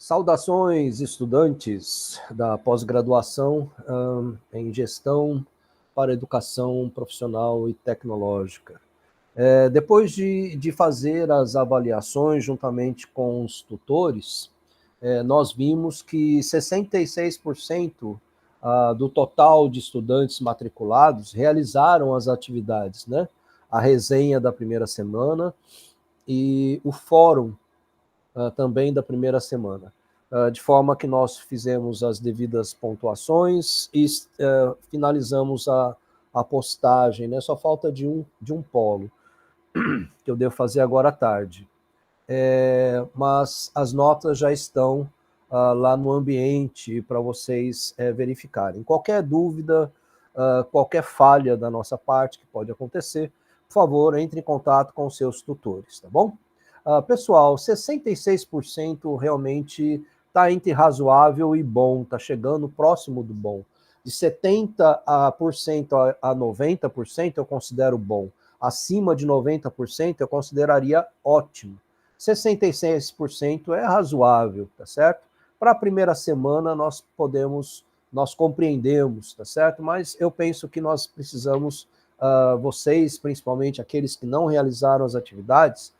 Saudações, estudantes da pós-graduação em Gestão para Educação Profissional e Tecnológica. Depois de fazer as avaliações juntamente com os tutores, nós vimos que 66% do total de estudantes matriculados realizaram as atividades, né? A resenha da primeira semana e o fórum também da primeira semana. De forma que nós fizemos as devidas pontuações e finalizamos a postagem, né? Só falta de um polo, que eu devo fazer agora à tarde. Mas as notas já estão lá no ambiente para vocês verificarem. Qualquer dúvida, qualquer falha da nossa parte que pode acontecer, por favor, entre em contato com os seus tutores, tá bom? Pessoal, 66% realmente está entre razoável e bom, está chegando próximo do bom. De 70% a 90% eu considero bom. Acima de 90% eu consideraria ótimo. 66% é razoável, tá certo? Para a primeira semana nós compreendemos, tá certo? Mas eu penso que nós precisamos, vocês, principalmente aqueles que não realizaram as atividades,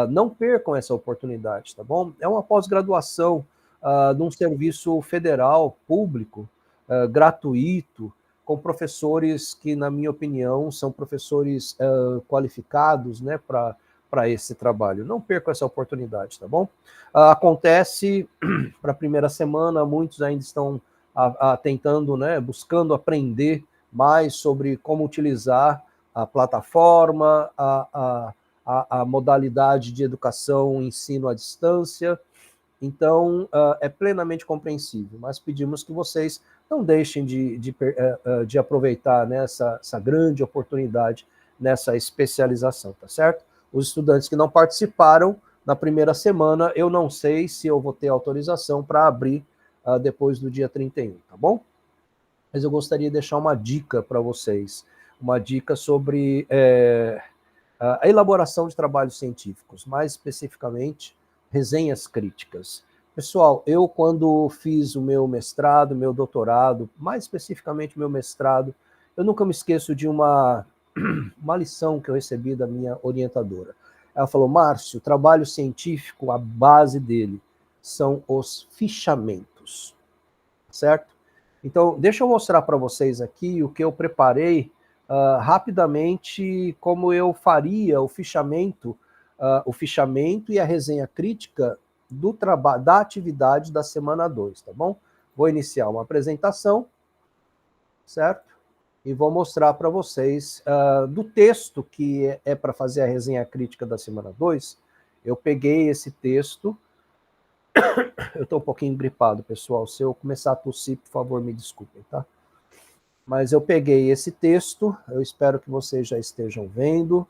não percam essa oportunidade, tá bom? É uma pós-graduação de um serviço federal, público, gratuito, com professores que, na minha opinião, são professores qualificados, né, para esse trabalho. Não percam essa oportunidade, tá bom? Acontece, para a primeira semana, muitos ainda estão tentando, né, buscando aprender mais sobre como utilizar a plataforma, a modalidade de educação, ensino à distância. Então, é plenamente compreensível, mas pedimos que vocês não deixem de aproveitar, né, essa grande oportunidade nessa especialização, tá certo? Os estudantes que não participaram na primeira semana, eu não sei se eu vou ter autorização para abrir depois do dia 31, tá bom? Mas eu gostaria de deixar uma dica para vocês, uma dica sobre a elaboração de trabalhos científicos, mais especificamente, resenhas críticas. Pessoal, eu quando fiz o meu mestrado, meu doutorado, mais especificamente meu mestrado, eu nunca me esqueço de uma lição que eu recebi da minha orientadora. Ela falou: Márcio, o trabalho científico, a base dele são os fichamentos, certo? Então, deixa eu mostrar para vocês aqui o que eu preparei rapidamente, como eu faria o fichamento e a resenha crítica da atividade da semana 2, tá bom? Vou iniciar uma apresentação, certo? E vou mostrar para vocês do texto que é para fazer a resenha crítica da semana 2. Eu peguei esse texto. Eu estou um pouquinho gripado, pessoal. Se eu começar a tossir, por favor, me desculpem, tá? Mas eu peguei esse texto, eu espero que vocês já estejam vendo.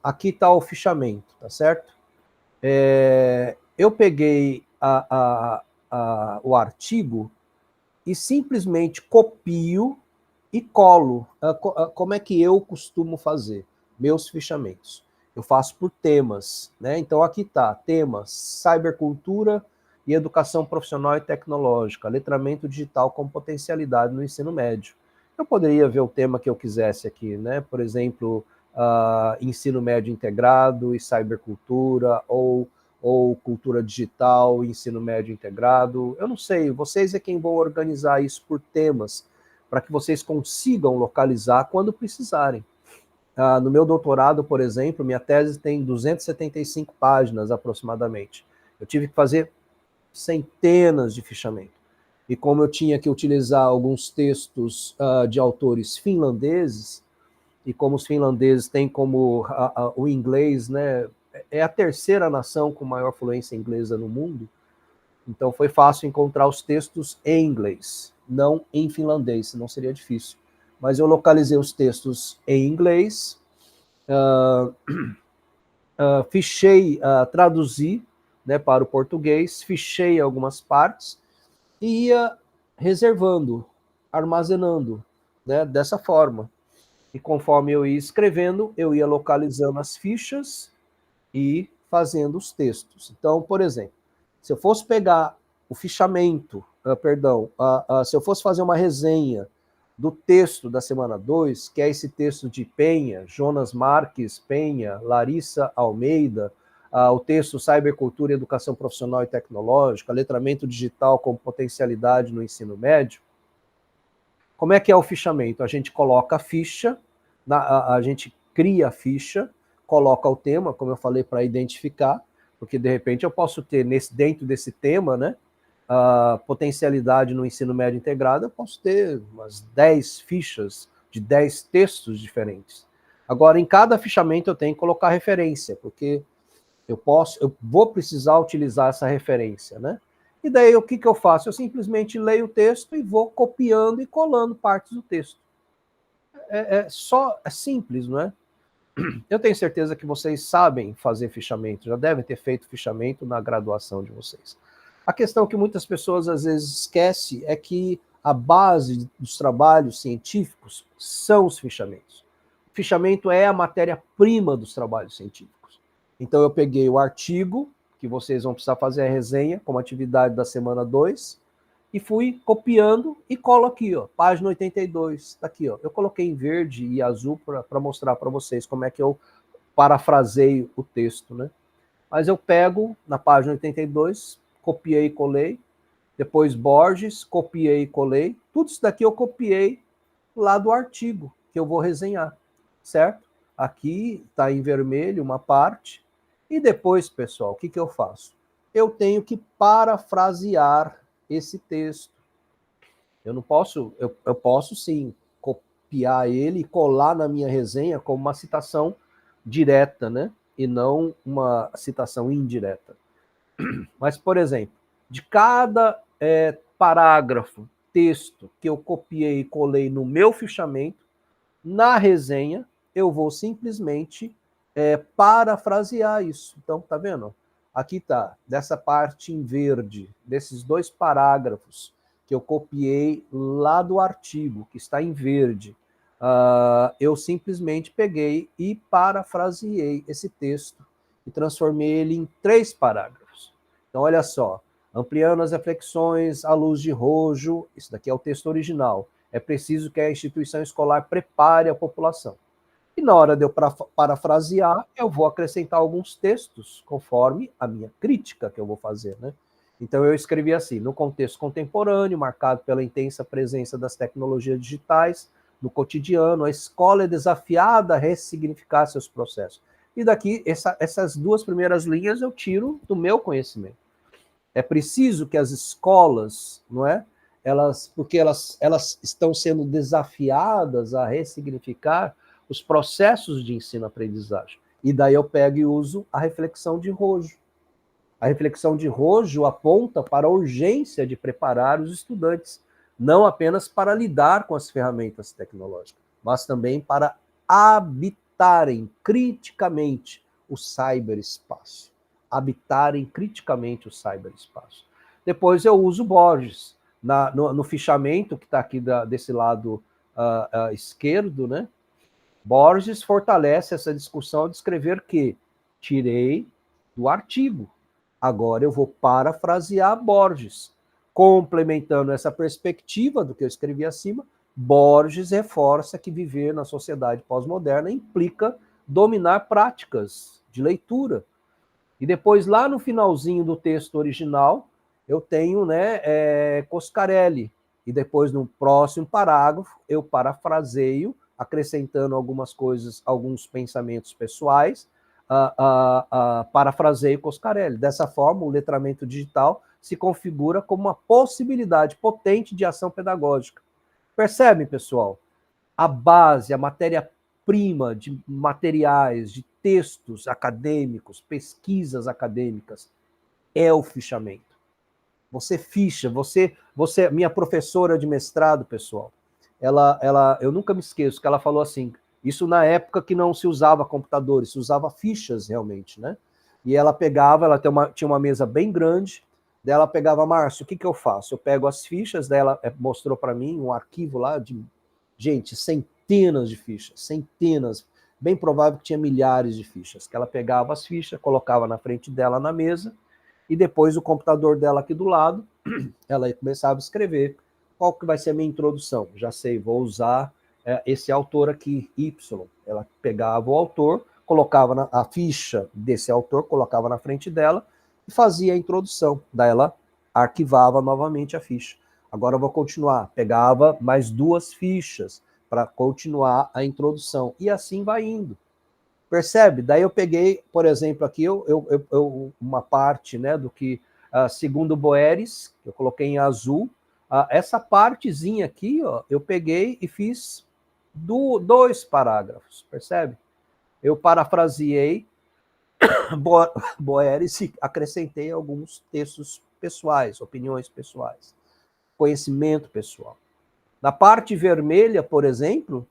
Aqui está o fichamento, tá certo? Eu peguei o artigo e simplesmente copio e colo. Como é que eu costumo fazer meus fichamentos? Eu faço por temas, né? Então aqui está, temas, cybercultura e educação profissional e tecnológica, letramento digital com potencialidade no ensino médio. Eu poderia ver o tema que eu quisesse aqui, né? Por exemplo, ensino médio integrado e cybercultura, ou cultura digital, ensino médio integrado. Eu não sei, vocês é quem vão organizar isso por temas, para que vocês consigam localizar quando precisarem. No meu doutorado, por exemplo, minha tese tem 275 páginas aproximadamente. Eu tive que fazer centenas de fichamento. E como eu tinha que utilizar alguns textos de autores finlandeses, e como os finlandeses têm como o inglês, né, é a terceira nação com maior fluência inglesa no mundo, então foi fácil encontrar os textos em inglês, não em finlandês, senão seria difícil. Mas eu localizei os textos em inglês, fichei, traduzi, né, para o português, fichei algumas partes e ia reservando, armazenando, né, dessa forma. E conforme eu ia escrevendo, eu ia localizando as fichas e fazendo os textos. Então, por exemplo, se eu fosse pegar o fichamento, se eu fosse fazer uma resenha do texto da semana 2, que é esse texto de Penha, Jonas Marques Penha, Larissa Almeida, o texto Cybercultura, Educação Profissional e Tecnológica, Letramento Digital como Potencialidade no Ensino Médio. Como é que é o fichamento? A gente coloca a ficha, a gente cria a ficha, coloca o tema, como eu falei, para identificar, porque de repente eu posso ter dentro desse tema, né, a potencialidade no ensino médio integrado, eu posso ter umas 10 fichas de 10 textos diferentes. Agora, em cada fichamento eu tenho que colocar referência, porque eu vou precisar utilizar essa referência, né? E daí o que eu faço? Eu simplesmente leio o texto e vou copiando e colando partes do texto. É simples, não é? Eu tenho certeza que vocês sabem fazer fichamento, já devem ter feito fichamento na graduação de vocês. A questão que muitas pessoas às vezes esquecem é que a base dos trabalhos científicos são os fichamentos. O fichamento é a matéria-prima dos trabalhos científicos. Então eu peguei o artigo, que vocês vão precisar fazer a resenha como atividade da semana 2, e fui copiando e colo aqui, ó, página 82, tá aqui, ó. Eu coloquei em verde e azul para mostrar para vocês como é que eu parafraseio o texto, né? Mas eu pego na página 82, copiei e colei, depois Borges, copiei e colei, tudo isso daqui eu copiei lá do artigo que eu vou resenhar, certo? Aqui está em vermelho uma parte, e depois, pessoal, o que eu faço? Eu tenho que parafrasear esse texto. Eu não posso, eu posso sim copiar ele e colar na minha resenha como uma citação direta, né? E não uma citação indireta. Mas, por exemplo, de cada parágrafo, texto que eu copiei e colei no meu fichamento, na resenha, eu vou simplesmente parafrasear isso. Então, tá vendo? Aqui tá, dessa parte em verde, desses 2 parágrafos que eu copiei lá do artigo, que está em verde, eu simplesmente peguei e parafraseei esse texto e transformei ele em 3 parágrafos. Então, olha só, ampliando as reflexões à luz de Rojo, isso daqui é o texto original. É preciso que a instituição escolar prepare a população. E na hora de eu parafrasear, eu vou acrescentar alguns textos, conforme a minha crítica que eu vou fazer, né? Então eu escrevi assim, no contexto contemporâneo, marcado pela intensa presença das tecnologias digitais, no cotidiano, a escola é desafiada a ressignificar seus processos. E daqui, essas 2 primeiras linhas eu tiro do meu conhecimento. É preciso que as escolas, não é? Porque elas estão sendo desafiadas a ressignificar os processos de ensino-aprendizagem. E daí eu pego e uso a reflexão de Rojo. A reflexão de Rojo aponta para a urgência de preparar os estudantes, não apenas para lidar com as ferramentas tecnológicas, mas também para habitarem criticamente o cyberespaço. Habitarem criticamente o cyberespaço. Depois eu uso Borges. No fichamento que está aqui desse lado esquerdo, né? Borges fortalece essa discussão ao descrever que tirei do artigo. Agora eu vou parafrasear Borges. Complementando essa perspectiva do que eu escrevi acima, Borges reforça que viver na sociedade pós-moderna implica dominar práticas de leitura. E depois, lá no finalzinho do texto original, eu tenho, né, Coscarelli. E depois, no próximo parágrafo, eu parafraseio, acrescentando algumas coisas, alguns pensamentos pessoais, parafraseio Coscarelli. Dessa forma, o letramento digital se configura como uma possibilidade potente de ação pedagógica. Percebem, pessoal? A base, a matéria-prima de materiais, de textos acadêmicos, pesquisas acadêmicas, é o fichamento. Você ficha, minha professora de mestrado, pessoal, eu nunca me esqueço que ela falou assim, isso na época que não se usava computadores, se usava fichas realmente, né? E ela pegava, tinha uma mesa bem grande, daí ela pegava, Márcio, o que eu faço? Eu pego as fichas, daí ela mostrou para mim um arquivo lá de, gente, centenas de fichas, centenas. bem provável que tinha milhares de fichas, que ela pegava as fichas, colocava na frente dela na mesa, e depois o computador dela aqui do lado, ela começava a escrever qual que vai ser a minha introdução. Já sei, vou usar esse autor aqui, Y. Ela pegava o autor, colocava a ficha desse autor, colocava na frente dela e fazia a introdução. Daí ela arquivava novamente a ficha. Agora eu vou continuar. Pegava mais 2 fichas para continuar a introdução. E assim vai indo. Percebe? Daí eu peguei, por exemplo, aqui uma parte, né, do que, segundo Boeres, eu coloquei em azul, essa partezinha aqui, ó, eu peguei e fiz 2 parágrafos, percebe? Eu parafraseei Boeres e acrescentei alguns textos pessoais, opiniões pessoais, conhecimento pessoal. Na parte vermelha, por exemplo,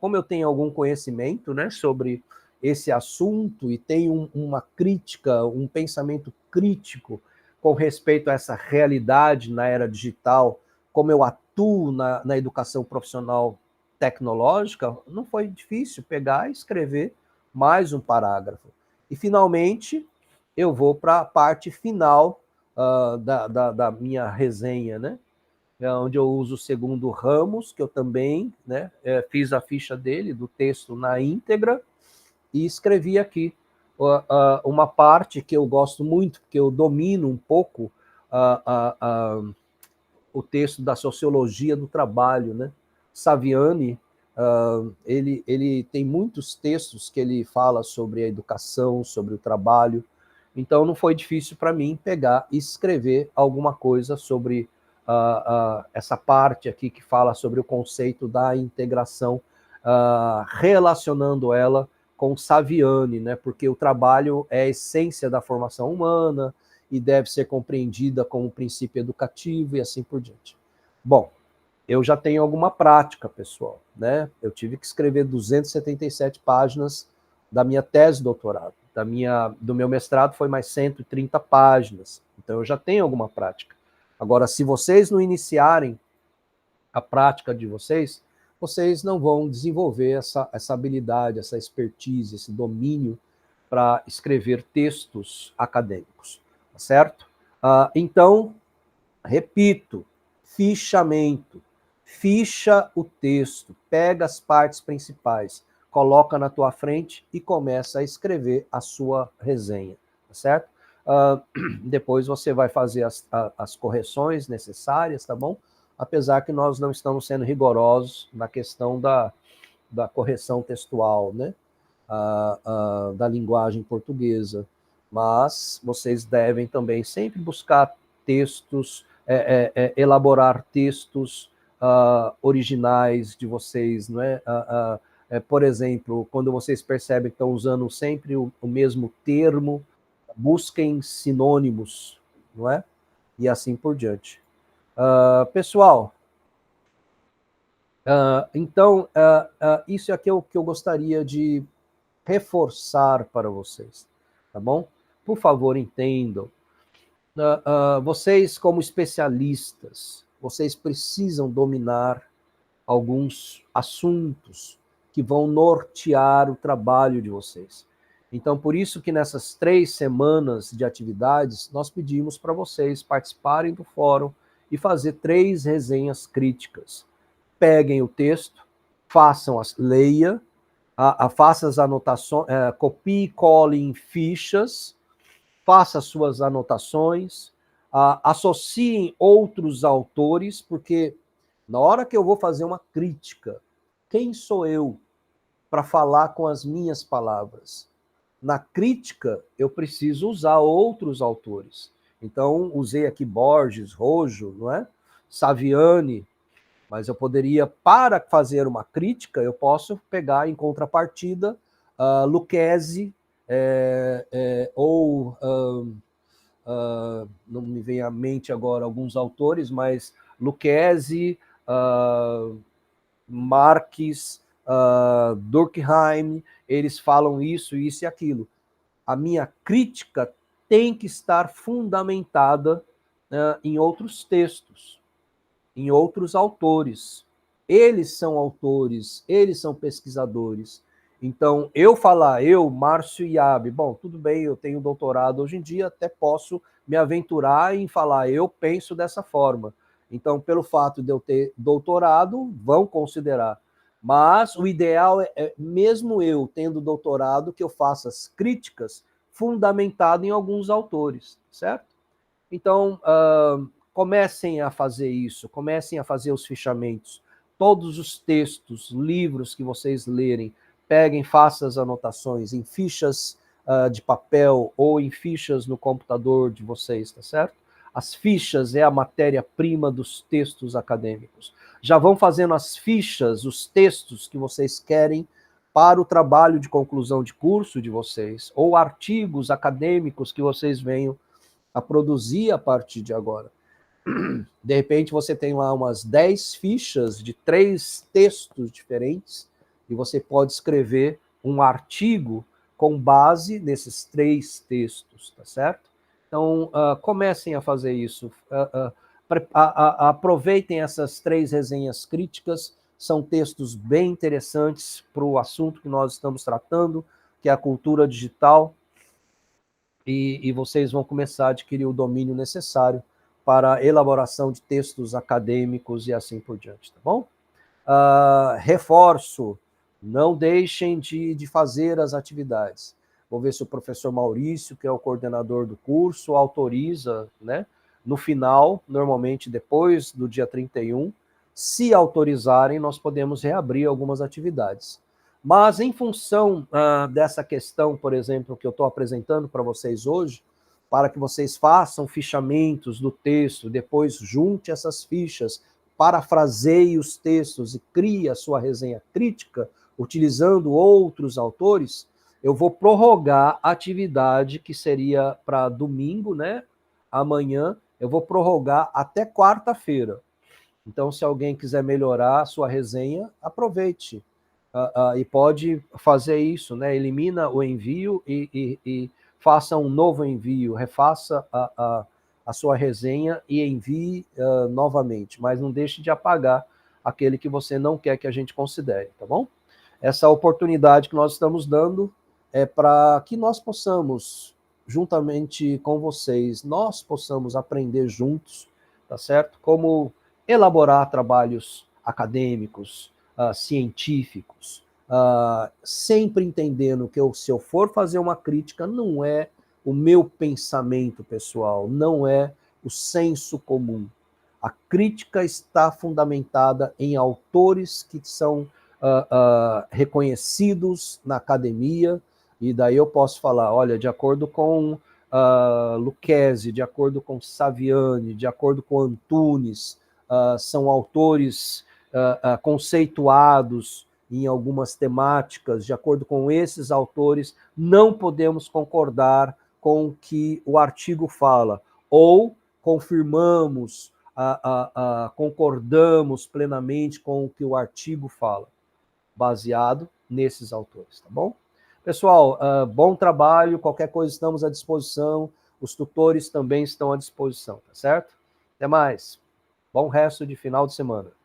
como eu tenho algum conhecimento, né, sobre esse assunto e tenho uma crítica, um pensamento crítico com respeito a essa realidade na era digital, como eu atuo na educação profissional tecnológica, não foi difícil pegar e escrever mais um parágrafo. E, finalmente, eu vou para a parte final da minha resenha, né? Onde eu uso o segundo Ramos, que eu também, né, fiz a ficha dele, do texto na íntegra, e escrevi aqui uma parte que eu gosto muito, porque eu domino um pouco o texto da sociologia do trabalho, né? Saviani, ele tem muitos textos que ele fala sobre a educação, sobre o trabalho, então não foi difícil para mim pegar e escrever alguma coisa sobre essa parte aqui que fala sobre o conceito da integração, relacionando ela com Saviani, né? Porque o trabalho é a essência da formação humana e deve ser compreendida como princípio educativo e assim por diante. Bom, eu já tenho alguma prática, pessoal, né? Eu tive que escrever 277 páginas da minha tese de doutorado. Do meu mestrado foi mais 130 páginas. Então eu já tenho alguma prática. Agora, se vocês não iniciarem a prática de vocês, vocês não vão desenvolver essa habilidade, essa expertise, esse domínio para escrever textos acadêmicos, tá certo? Então, repito, fichamento. Ficha o texto, pega as partes principais, coloca na tua frente e começa a escrever a sua resenha, tá certo? Depois você vai fazer as correções necessárias, tá bom? Apesar que nós não estamos sendo rigorosos na questão da correção textual, né? Da linguagem portuguesa. Mas vocês devem também sempre buscar textos, elaborar textos originais de vocês, não é? Por exemplo, quando vocês percebem que estão usando sempre o mesmo termo, busquem sinônimos, não é? E assim por diante. Pessoal, então, isso é o que eu gostaria de reforçar para vocês, tá bom? Por favor, entendam. Vocês, como especialistas, vocês precisam dominar alguns assuntos que vão nortear o trabalho de vocês. Então, por isso que nessas 3 semanas de atividades, nós pedimos para vocês participarem do fórum e fazer 3 resenhas críticas. Peguem o texto, leia, faça as anotações, copie e cole em fichas, faça suas anotações, associem outros autores, porque na hora que eu vou fazer uma crítica, quem sou eu para falar com as minhas palavras? Na crítica, eu preciso usar outros autores. Então, usei aqui Borges, Rojo, não é? Saviani, mas eu poderia, para fazer uma crítica, eu posso pegar em contrapartida Lucchesi, ou não me vem à mente agora alguns autores, mas Lucchesi, Marx, Durkheim, eles falam isso e aquilo. A minha crítica tem que estar fundamentada em outros textos, em outros autores. Eles são autores, eles são pesquisadores, Então, eu falar, eu, Márcio Iabe, bom, tudo bem, eu tenho doutorado hoje em dia, até posso me aventurar em falar, eu penso dessa forma. Então, pelo fato de eu ter doutorado, vão considerar. Mas o ideal mesmo eu tendo doutorado, que eu faça as críticas fundamentado em alguns autores, certo? Então, comecem a fazer isso, comecem a fazer os fichamentos. Todos os textos, livros que vocês lerem, peguem, façam as anotações em fichas de papel ou em fichas no computador de vocês, tá certo? As fichas é a matéria-prima dos textos acadêmicos. Já vão fazendo as fichas, os textos que vocês querem para o trabalho de conclusão de curso de vocês, ou artigos acadêmicos que vocês venham a produzir a partir de agora. De repente você tem lá umas 10 fichas de 3 textos diferentes e você pode escrever um artigo com base nesses 3 textos, tá certo? Então, comecem a fazer isso. Aproveitem essas 3 resenhas críticas, são textos bem interessantes para o assunto que nós estamos tratando, que é a cultura digital, e vocês vão começar a adquirir o domínio necessário para a elaboração de textos acadêmicos e assim por diante, tá bom? Reforço, não deixem de fazer as atividades. Vou ver se o professor Maurício, que é o coordenador do curso, autoriza, né? No final, normalmente depois do dia 31, se autorizarem, nós podemos reabrir algumas atividades. Mas em função dessa questão, por exemplo, que eu estou apresentando para vocês hoje, para que vocês façam fichamentos do texto, depois junte essas fichas, parafraseie os textos e crie a sua resenha crítica, utilizando outros autores, eu vou prorrogar a atividade que seria para domingo, né? Amanhã, eu vou prorrogar até quarta-feira. Então, se alguém quiser melhorar a sua resenha, aproveite. E pode fazer isso, né? Elimina o envio e faça um novo envio, refaça a sua resenha e envie novamente, mas não deixe de apagar aquele que você não quer que a gente considere, tá bom? Essa oportunidade que nós estamos dando é para que nós possamos, juntamente com vocês, nós possamos aprender juntos, tá certo? Como elaborar trabalhos acadêmicos, científicos, sempre entendendo que se eu for fazer uma crítica, não é o meu pensamento pessoal, não é o senso comum. A crítica está fundamentada em autores que são reconhecidos na academia, e daí eu posso falar, olha, de acordo com Lucchesi, de acordo com Saviani, de acordo com Antunes, são autores conceituados em algumas temáticas, de acordo com esses autores, não podemos concordar com o que o artigo fala, ou confirmamos, concordamos plenamente com o que o artigo fala, baseado nesses autores, tá bom? Pessoal, bom trabalho, qualquer coisa estamos à disposição, os tutores também estão à disposição, tá certo? Até mais. Bom resto de final de semana.